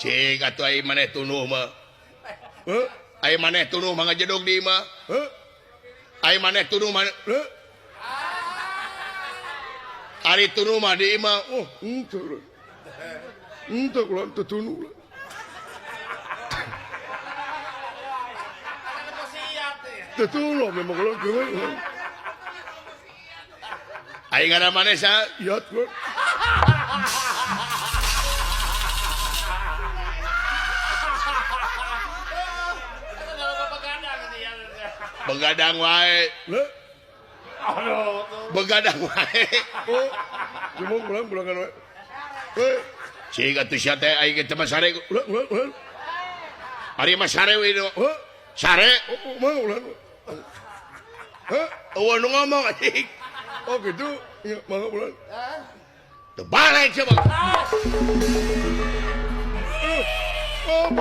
Cik atuh ai maneh tunuh mah. Ai maneh tunuh mangga jedog di mah. Ai maneh tunuh maneh. Ari tunuh mah di mah. Oh, henteu. Henteu kula teu tunuh. Teu tunuh memang kula geueuh. Ai ngana maneh sa? Iat kula. Begadang wae. Begadang wae. Oh, cuma pulang-pulangan wae. Cik atuh sia teh aing teh mah sare. Ari mah sare we do. Sare? Mah ulah. Oh, nu ngomong anjing. Oh gitu. Ya, mangga ulah. Teu balik coba. Oh,